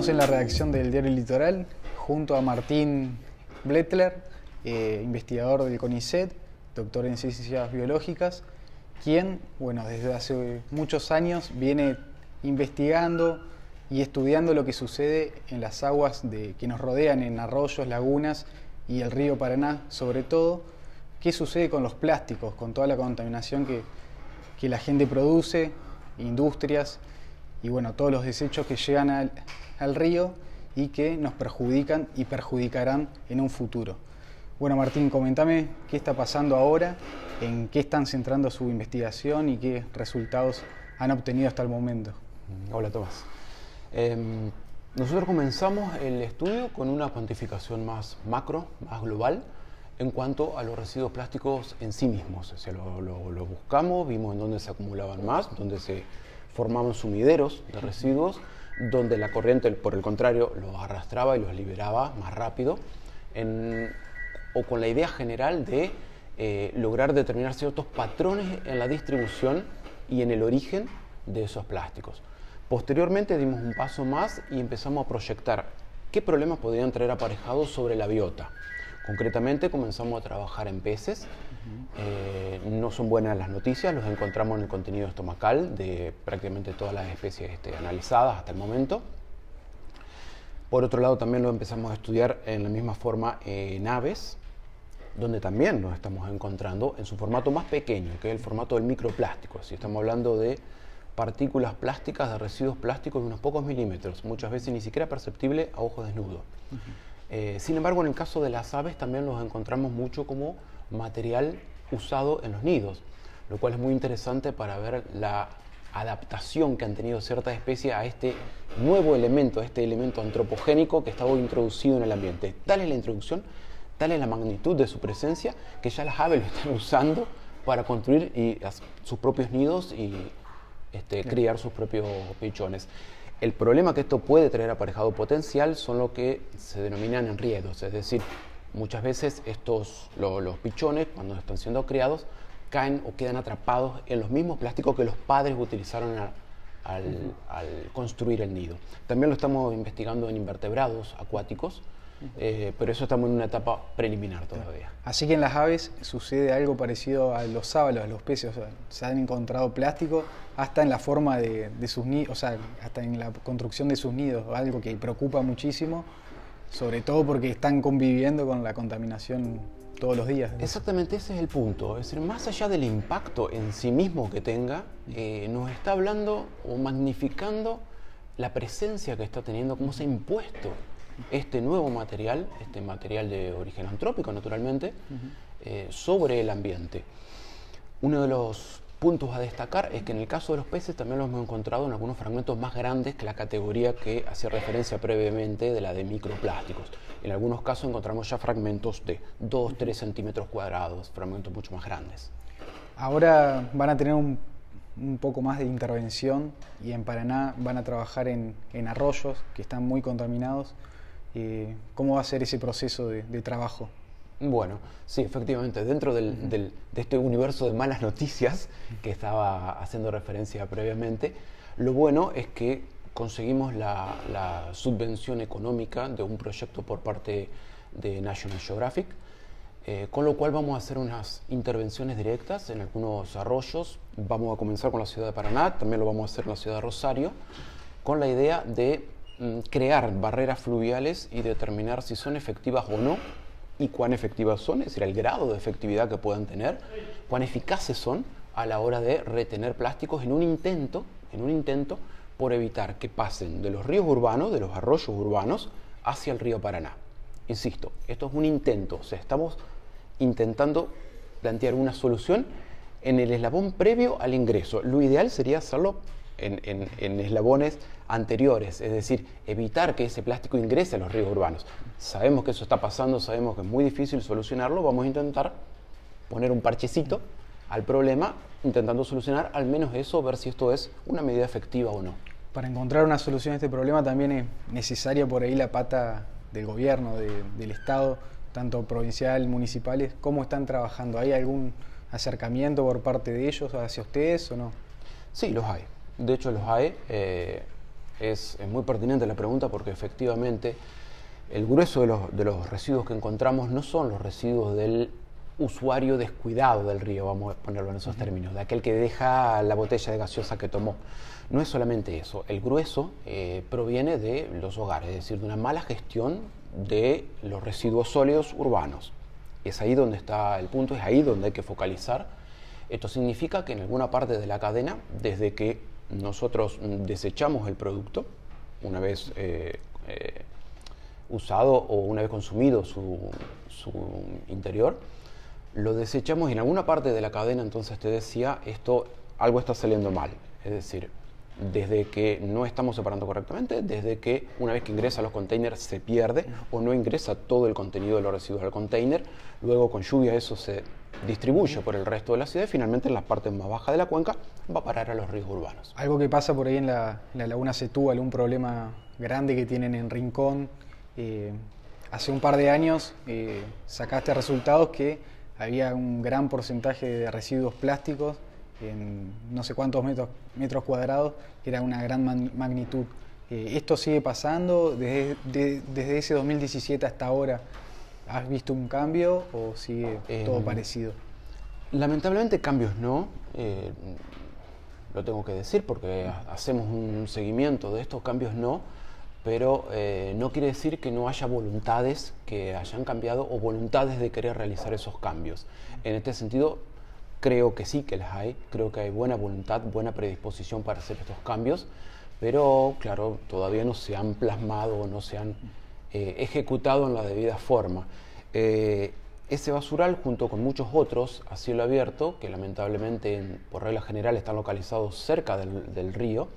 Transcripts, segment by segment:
Estamos en la redacción del Diario Litoral junto a Martín Blettler, investigador del CONICET, doctor en Ciencias Biológicas, quien, desde hace muchos años viene investigando y estudiando lo que sucede en las aguas que nos rodean, en arroyos, lagunas y el río Paraná, sobre todo, qué sucede con los plásticos, con toda la contaminación que la gente produce, industrias y todos los desechos que llegan al río y que nos perjudican y perjudicarán en un futuro. Martín, comentame qué está pasando ahora, en qué están centrando su investigación y qué resultados han obtenido hasta el momento. Hola, Tomás. Nosotros comenzamos el estudio con una cuantificación más macro, más global, en cuanto a los residuos plásticos en sí mismos. O sea, lo buscamos, vimos en dónde se acumulaban más, dónde se formaban sumideros de residuos, donde la corriente, por el contrario, los arrastraba y los liberaba más rápido, o con la idea general de lograr determinar ciertos patrones en la distribución y en el origen de esos plásticos. Posteriormente dimos un paso más y empezamos a proyectar qué problemas podrían traer aparejados sobre la biota. Concretamente comenzamos a trabajar en peces. No son buenas las noticias, los encontramos en el contenido estomacal de prácticamente todas las especies analizadas hasta el momento. Por otro lado, también lo empezamos a estudiar en la misma forma en aves, donde también nos estamos encontrando en su formato más pequeño, que es el formato del microplástico. Si estamos hablando de partículas plásticas, de residuos plásticos de unos pocos milímetros, muchas veces ni siquiera perceptible a ojo desnudo. Sin embargo, en el caso de las aves también los encontramos mucho como material usado en los nidos, lo cual es muy interesante para ver la adaptación que han tenido ciertas especies a este nuevo elemento, a este elemento antropogénico que estaba introducido en el ambiente. Tal es la introducción, tal es la magnitud de su presencia, que ya las aves lo están usando para construir sus propios nidos y criar sus propios pichones. El problema que esto puede traer aparejado potencial son lo que se denominan enriedos, es decir, muchas veces los pichones, cuando están siendo criados, caen o quedan atrapados en los mismos plásticos que los padres utilizaron al construir el nido. También lo estamos investigando en invertebrados acuáticos, pero eso estamos en una etapa preliminar todavía. Así que en las aves sucede algo parecido a los sábalos, a los peces. O sea, se han encontrado plástico hasta en la forma de sus nidos, o sea, hasta en la construcción de sus nidos, algo que preocupa muchísimo, sobre todo porque están conviviendo con la contaminación todos los días. Exactamente, ese es el punto. Es decir, más allá del impacto en sí mismo que tenga, nos está hablando o magnificando la presencia que está teniendo, cómo se ha impuesto este nuevo material, este material de origen antrópico naturalmente, sobre el ambiente. Uno de los puntos a destacar es que en el caso de los peces también los hemos encontrado en algunos fragmentos más grandes que la categoría que hacía referencia previamente de la de microplásticos. En algunos casos encontramos ya fragmentos de 2-3 centímetros cuadrados, fragmentos mucho más grandes. Ahora van a tener un poco más de intervención y en Paraná van a trabajar en arroyos que están muy contaminados. ¿Cómo va a ser ese proceso de trabajo? Bueno, sí, efectivamente, dentro de este universo de malas noticias que estaba haciendo referencia previamente, lo bueno es que conseguimos la subvención económica de un proyecto por parte de National Geographic, con lo cual vamos a hacer unas intervenciones directas en algunos arroyos. Vamos a comenzar con la ciudad de Paraná, también lo vamos a hacer en la ciudad de Rosario, con la idea de crear barreras fluviales y determinar si son efectivas o no y cuán efectivas son, es decir, el grado de efectividad que puedan tener, cuán eficaces son a la hora de retener plásticos en un intento por evitar que pasen de los ríos urbanos, de los arroyos urbanos, hacia el río Paraná. Insisto, esto es un intento, o sea, estamos intentando plantear una solución en el eslabón previo al ingreso. Lo ideal sería hacerlo en eslabones anteriores, es decir, evitar que ese plástico ingrese a los ríos urbanos. Sabemos que eso está pasando, sabemos que es muy difícil solucionarlo, vamos a intentar poner un parchecito al problema, intentando solucionar al menos eso, ver si esto es una medida efectiva o no. Para encontrar una solución a este problema también es necesaria por ahí la pata del gobierno, del Estado, tanto provincial, municipales. ¿Cómo están trabajando? ¿Hay algún acercamiento por parte de ellos hacia ustedes o no? Sí, los hay. De hecho, los hay. Es muy pertinente la pregunta porque efectivamente el grueso de los residuos que encontramos no son los residuos del usuario descuidado del río, vamos a ponerlo en esos términos, de aquel que deja la botella de gaseosa que tomó. No es solamente eso, el grueso proviene de los hogares, es decir, de una mala gestión de los residuos sólidos urbanos. Es ahí donde está el punto, es ahí donde hay que focalizar. Esto significa que en alguna parte de la cadena, desde que nosotros desechamos el producto, una vez usado o una vez consumido su interior, lo desechamos y en alguna parte de la cadena, entonces te decía, algo está saliendo mal. Es decir, desde que no estamos separando correctamente, desde que una vez que ingresa a los containers se pierde o no ingresa todo el contenido de los residuos al container, luego con lluvia eso se distribuye por el resto de la ciudad y finalmente en las partes más bajas de la cuenca va a parar a los ríos urbanos. Algo que pasa por ahí en la laguna Setúbal, un problema grande que tienen en Rincón. Hace un par de años sacaste resultados que había un gran porcentaje de residuos plásticos en no sé cuántos metros cuadrados, que era una gran magnitud. ¿Esto sigue pasando desde ese 2017 hasta ahora? ¿Has visto un cambio o sigue todo parecido? Lamentablemente cambios no, lo tengo que decir porque hacemos un seguimiento de estos cambios no, pero no quiere decir que no haya voluntades que hayan cambiado o voluntades de querer realizar esos cambios. En este sentido, creo que sí que las hay, creo que hay buena voluntad, buena predisposición para hacer estos cambios, pero claro, todavía no se han plasmado o no se han ejecutado en la debida forma. Ese basural, junto con muchos otros a cielo abierto, que lamentablemente por regla general están localizados cerca del río,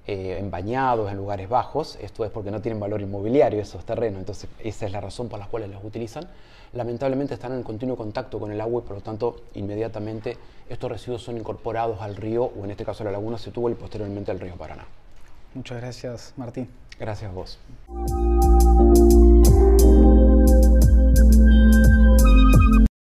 en bañados, en lugares bajos, esto es porque no tienen valor inmobiliario esos terrenos, entonces esa es la razón por la cual los utilizan, lamentablemente están en continuo contacto con el agua y por lo tanto inmediatamente estos residuos son incorporados al río o en este caso a la laguna Setúbal y posteriormente al río Paraná. Muchas gracias, Martín. Gracias a vos.